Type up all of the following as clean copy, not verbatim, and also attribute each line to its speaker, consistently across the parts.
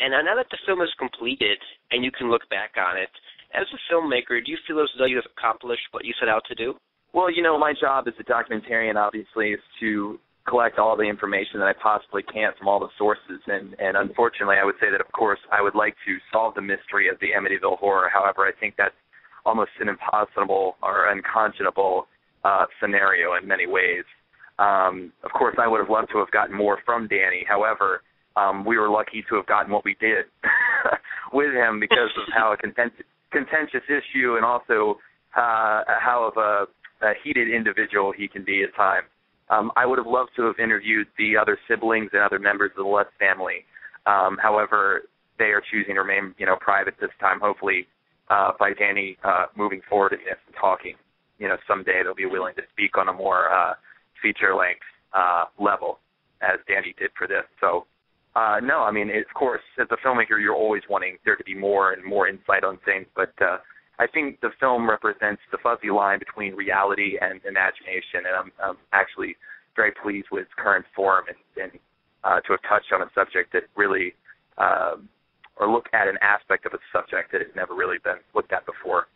Speaker 1: And now that the film is completed and you can look back on it, as a filmmaker, do you feel as though you have accomplished what you set out to do?
Speaker 2: Well, my job as a documentarian, obviously, is to collect all the information that I possibly can from all the sources. And unfortunately, I would say that, of course, I would like to solve the mystery of the Amityville Horror. However, I think that's almost an impossible or unconscionable scenario in many ways. Of course, I would have loved to have gotten more from Danny. However, we were lucky to have gotten what we did with him because of how a contentious issue and also how of a heated individual he can be at times. I would have loved to have interviewed the other siblings and other members of the Lutz family. However, they are choosing to remain, private this time. Hopefully, by Danny moving forward in this and talking, someday they'll be willing to speak on a more feature-length level, as Danny did for this. So, no, I mean, of course, as a filmmaker, you're always wanting there to be more and more insight on things, but I think the film represents the fuzzy line between reality and imagination, and I'm actually very pleased with its current form and to have touched on a subject that really, or look at an aspect of a subject that has never really been looked at before.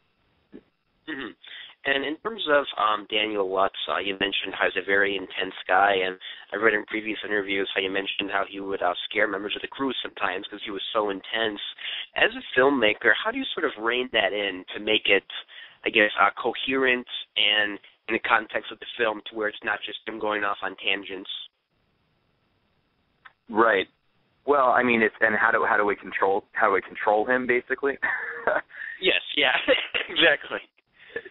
Speaker 1: Mm-hmm. And in terms of Daniel Lutz, you mentioned how he's a very intense guy, and I read in previous interviews how you mentioned how he would scare members of the crew sometimes because he was so intense. As a filmmaker, how do you sort of rein that in to make it, I guess, coherent and in the context of the film to where it's not just him going off on tangents?
Speaker 2: Right. Well, I mean, how do we control him, basically?
Speaker 1: Yes. Yeah. Exactly.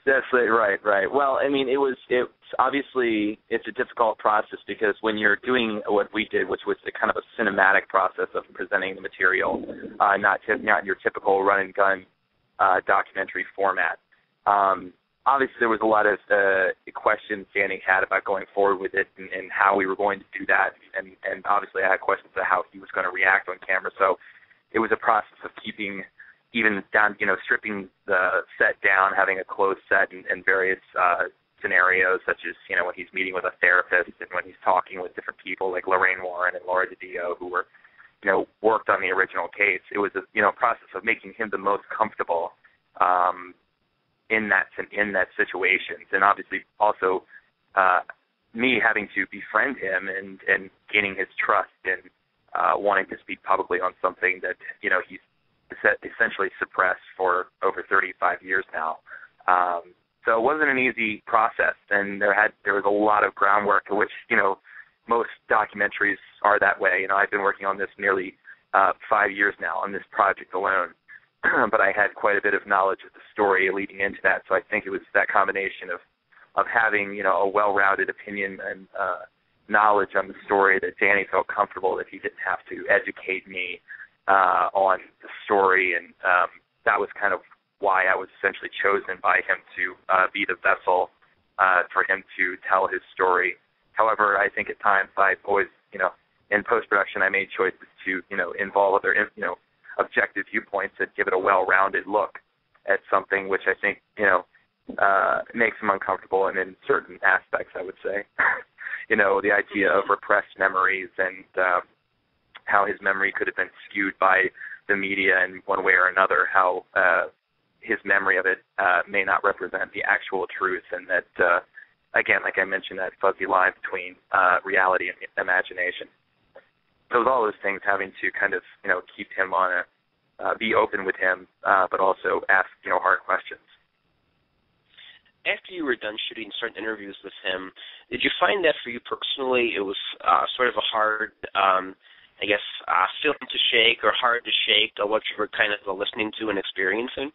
Speaker 2: That's it, right. Well, I mean, it's obviously it's a difficult process because when you're doing what we did, which was the kind of a cinematic process of presenting the material, not your typical run and gun documentary format. Obviously, there was a lot of questions Danny had about going forward with it and how we were going to do that, and obviously I had questions about how he was going to react on camera. So it was a process of keeping even down, stripping the set down, having a closed set in various scenarios, such as, when he's meeting with a therapist and when he's talking with different people like Lorraine Warren and Laura DiDio who were, worked on the original case. It was a, process of making him the most comfortable in that situation. And obviously also me having to befriend him and gaining his trust and wanting to speak publicly on something that, he's essentially suppressed for over 35 years now. So it wasn't an easy process, and there was a lot of groundwork, which, most documentaries are that way. I've been working on this nearly 5 years now on this project alone, but I had quite a bit of knowledge of the story leading into that, so I think it was that combination of having, a well-rounded opinion and knowledge on the story that Danny felt comfortable that he didn't have to educate me on the story, and that was kind of why I was essentially chosen by him to be the vessel for him to tell his story. However, I think at times I've always, in post-production, I made choices to, involve other, objective viewpoints that give it a well-rounded look at something which I think, makes him uncomfortable, and in certain aspects, I would say, the idea of repressed memories and how his memory could have been skewed by the media in one way or another, how his memory of it may not represent the actual truth, and that, again, like I mentioned, that fuzzy line between reality and imagination. So with all those things, having to kind of, keep him on be open with him, but also ask, hard questions.
Speaker 1: After you were done shooting certain interviews with him, did you find that for you personally it was sort of a hard film to shake or hard to shake what you were kind of listening to and experiencing?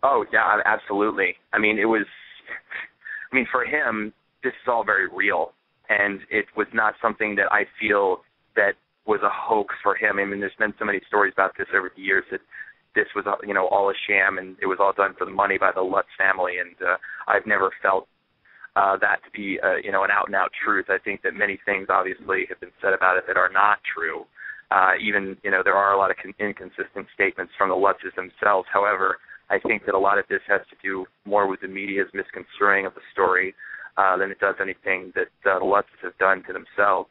Speaker 2: Oh, yeah, absolutely. I mean, for him, this is all very real, and it was not something that I feel that was a hoax for him. I mean, there's been so many stories about this over the years that this was, all a sham, and it was all done for the money by the Lutz family, and I've never felt that to be, an out-and-out truth. I think that many things, obviously, have been said about it that are not true. Even, there are a lot of inconsistent statements from the Lutzes themselves. However, I think that a lot of this has to do more with the media's misconstruing of the story than it does anything that the Lutzes have done to themselves.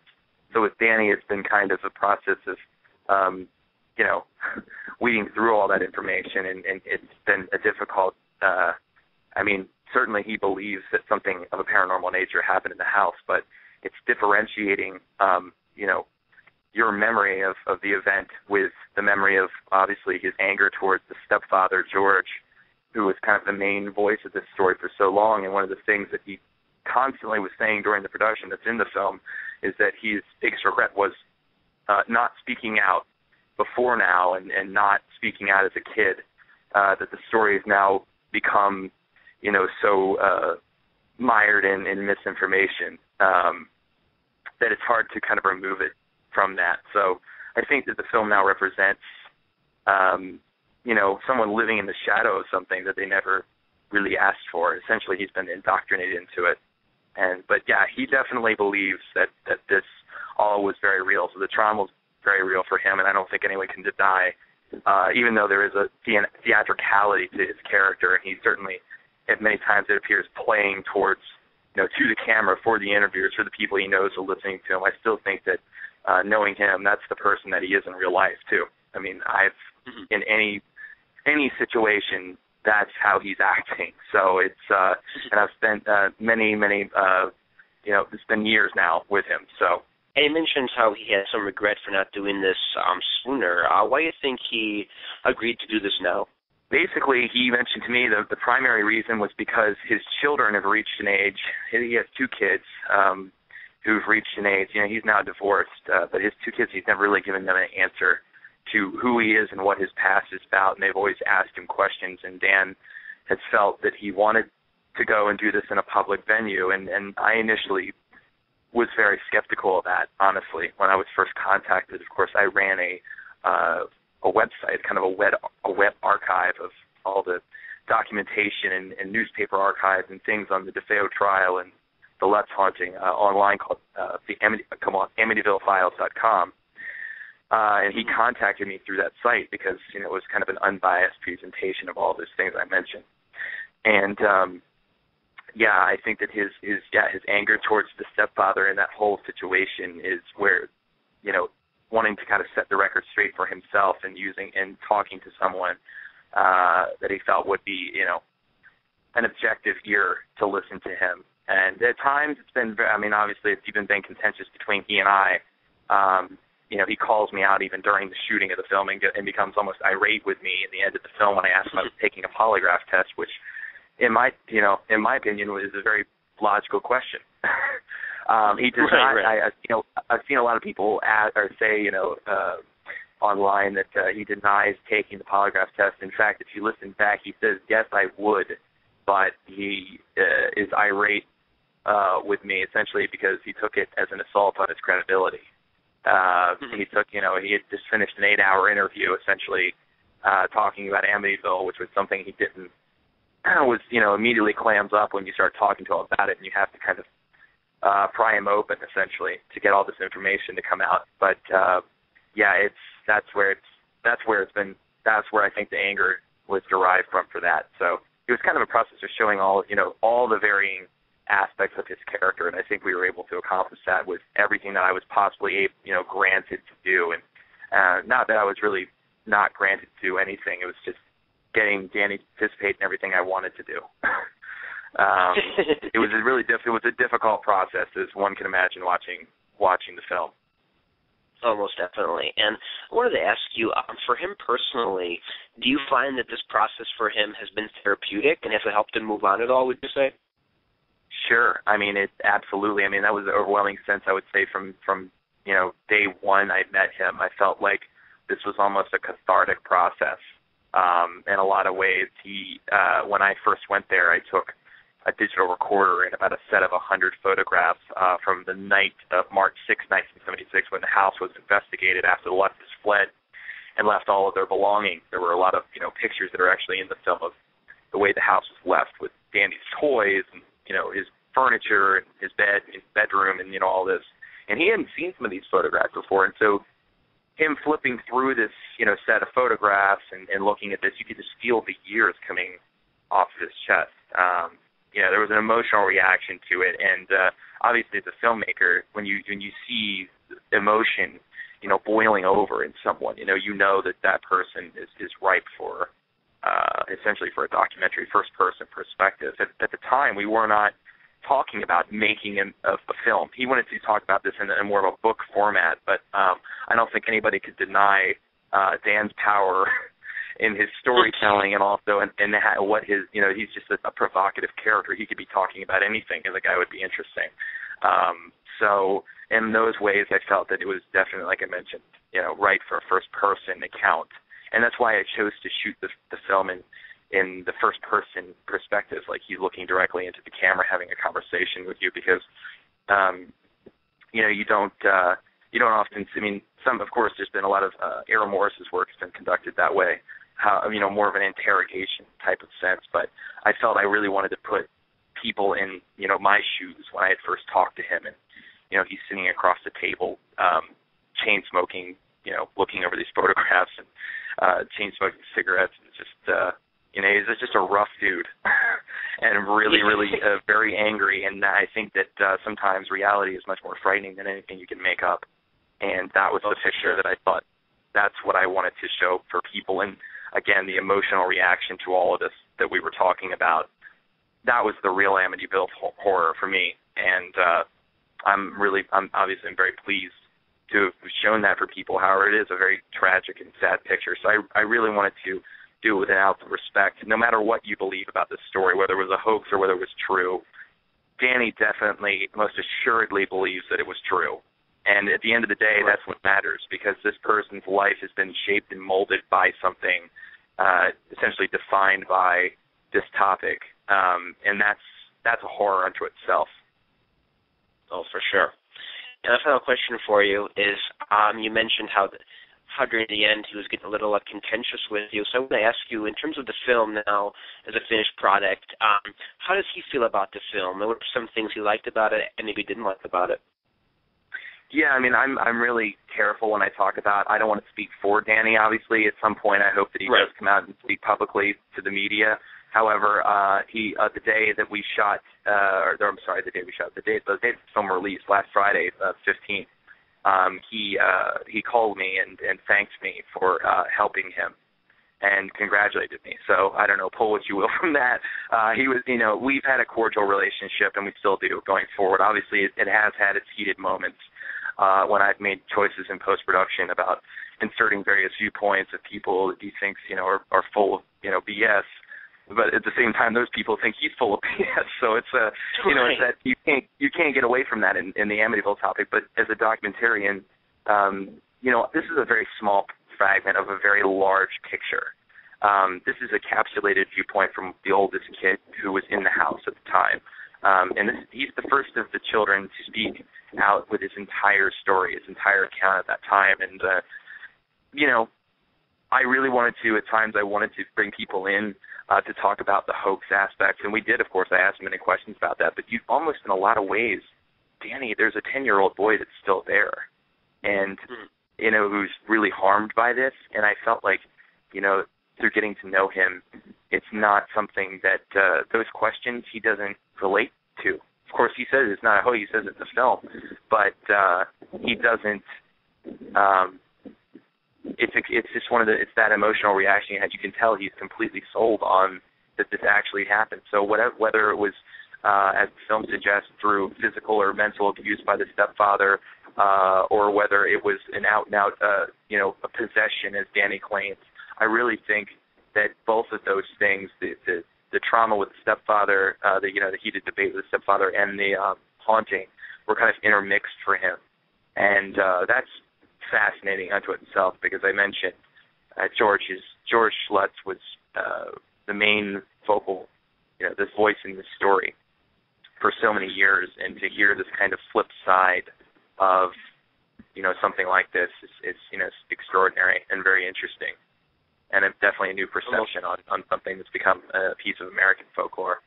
Speaker 2: So with Danny, it's been kind of a process of you know, weeding through all that information, and it's been a difficult, I mean, certainly he believes that something of a paranormal nature happened in the house, but it's differentiating, you know, your memory of the event with the memory of, obviously, his anger towards the stepfather, George, who was kind of the main voice of this story for so long. And one of the things that he constantly was saying during the production that's in the film is that his biggest regret was not speaking out before now and not speaking out as a kid, that the story has now become, you know, so mired in misinformation that it's hard to kind of remove it from that. So I think that the film now represents, you know, someone living in the shadow of something that they never really asked for. Essentially, he's been indoctrinated into it. But yeah, he definitely believes that this all was very real. So the trauma was very real for him, and I don't think anyone can deny, even though there is a theatricality to his character, and he certainly, at many times it appears, playing towards, you know, to the camera for the interviewers, for the people he knows are listening to him. I still think that knowing him, that's the person that he is in real life too. I mean, in any situation, that's how he's acting. So it's and I've spent many, you know, it's been years now with him. So.
Speaker 1: And he mentions how he had some regret for not doing this sooner. Why do you think he agreed to do this now?
Speaker 2: Basically, he mentioned to me the primary reason was because his children have reached an age. He has 2 kids who've reached an age. You know, he's now divorced, but his 2 kids, he's never really given them an answer to who he is and what his past is about, and they've always asked him questions, and Dan has felt that he wanted to go and do this in a public venue, and I initially was very skeptical of that, honestly. When I was first contacted, of course, I ran a website, kind of a web archive of all the documentation and newspaper archives and things on the DeFeo trial and the Lutz haunting online called Amityvillefiles.com. And he contacted me through that site because, you know, it was kind of an unbiased presentation of all those things I mentioned. And yeah, I think that his anger towards the stepfather in that whole situation is where, you know, wanting to kind of set the record straight for himself and talking to someone that he felt would be, you know, an objective ear to listen to him. And at times it's been, I mean, obviously it's even been contentious between he and I. You know, he calls me out even during the shooting of the film and becomes almost irate with me at the end of the film when I asked him if I was taking a polygraph test, which in my opinion, is a very logical question. He does not. Right. I've seen a lot of people say, you know, online that he denies taking the polygraph test. In fact, if you listen back, he says, "Yes, I would," but he is irate with me essentially because he took it as an assault on his credibility. He took, you know, he had just finished an 8-hour interview essentially talking about Amityville, which was something he didn't. Was, you know, immediately clams up when you start talking to him about it, and you have to kind of pry him open essentially to get all this information to come out. But yeah, that's where I think the anger was derived from for that. So it was kind of a process of showing all the varying aspects of his character, and I think we were able to accomplish that with everything that I was possibly granted to do, and not that I was really not granted to do anything. It was just getting Danny to participate in everything I wanted to do. It was a difficult process, as one can imagine watching the film.
Speaker 1: Oh, most definitely. And I wanted to ask you, for him personally, do you find that this process for him has been therapeutic, and has it helped him move on at all, would you say?
Speaker 2: Sure. I mean, it absolutely. I mean, that was an overwhelming sense, I would say, from day one I met him. I felt like this was almost a cathartic process. In a lot of ways, when I first went there, I took a digital recorder and about a set of 100 photographs from the night of March 6, 1976, when the house was investigated after the Lutzes fled and left all of their belongings. There were a lot of pictures that are actually in the film of the way the house was left with Danny's toys and his furniture and his bed, and his bedroom, and all this. And he hadn't seen some of these photographs before, and so him flipping through this, set of photographs and looking at this, you could just feel the years coming off of his chest. There was an emotional reaction to it, and obviously as a filmmaker, when you see emotion boiling over in someone. You know that person is ripe for essentially for a documentary, first-person perspective. At the time, we were not talking about making a film. He wanted to talk about this in more of a book format, but I don't think anybody could deny Dan's power in his storytelling, and also in what his, he's just a provocative character. He could be talking about anything, and the guy would be interesting. So in those ways, I felt that it was definitely, like I mentioned, right for a first-person account. And that's why I chose to shoot the film in the first-person perspective, like you looking directly into the camera, having a conversation with you, because, you don't often. I mean, of course, there's been a lot of Aaron Morris's work has been conducted that way, more of an interrogation type of sense. But I felt I really wanted to put people in, my shoes when I had first talked to him, and he's sitting across the table, chain smoking, looking over these photographs and chain smoking cigarettes, and just he's just a rough dude, and really, really very angry. And I think that sometimes reality is much more frightening than anything you can make up. And that was the picture that I thought that's what I wanted to show for people. And again, the emotional reaction to all of this that we were talking about, that was the real Amityville horror for me. And I'm obviously very pleased to have shown that for people. However, it is a very tragic and sad picture. So I really wanted to do it without respect, no matter what you believe about this story, whether it was a hoax or whether it was true. Danny definitely, most assuredly believes that it was true. And at the end of the day, that's what matters, because this person's life has been shaped and molded by something essentially defined by this topic. And that's a horror unto itself.
Speaker 1: Oh, for sure. And a final question for you is, you mentioned how during the end he was getting a little contentious with you. So I want to ask you, in terms of the film now as a finished product, how does he feel about the film? What were some things he liked about it and maybe didn't like about it?
Speaker 2: Yeah, I mean, I'm really careful when I talk about. I don't want to speak for Danny. Obviously, at some point, I hope that he does come out and speak publicly to the media. However, the day that we shot, the day the film released last Friday, 15th. He called me and thanked me for helping him and congratulated me. So I don't know, pull what you will from that. He was, we've had a cordial relationship, and we still do going forward. Obviously, it has had its heated moments when I've made choices in post-production about inserting various viewpoints of people that he thinks, are full of, BS. But at the same time, those people think he's full of BS. So it's it's that you can't get away from that in the Amityville topic. But as a documentarian, this is a very small fragment of a very large picture. This is a capsulated viewpoint from the oldest kid who was in the house at the time. He's the first of the children to speak out with his entire story, his entire account at that time. And, I really wanted to, at times, I wanted to bring people in to talk about the hoax aspects. And we did, of course. I asked him many questions about that. But you almost, in a lot of ways, Danny, there's a 10-year-old boy that's still there. And, who's really harmed by this. And I felt like, through getting to know him, it's not something that those questions he doesn't relate to. Of course, he says it's not a hoax. He says it's a film, but he doesn't. It's just it's that emotional reaction he had. You can tell he's completely sold on that this actually happened. So whether it was, as the film suggests, through physical or mental abuse by the stepfather, or whether it was an out-and-out, a possession, as Danny claims, I really think that both of those things, the trauma with the stepfather, the heated debate with the stepfather, and the haunting, were kind of intermixed for him, and that's fascinating unto itself, because I mentioned George Schlutz was the main focal, this voice in this story for so many years, and to hear this kind of flip side of something like this is extraordinary and very interesting. And it's definitely a new perception on something that's become a piece of American folklore.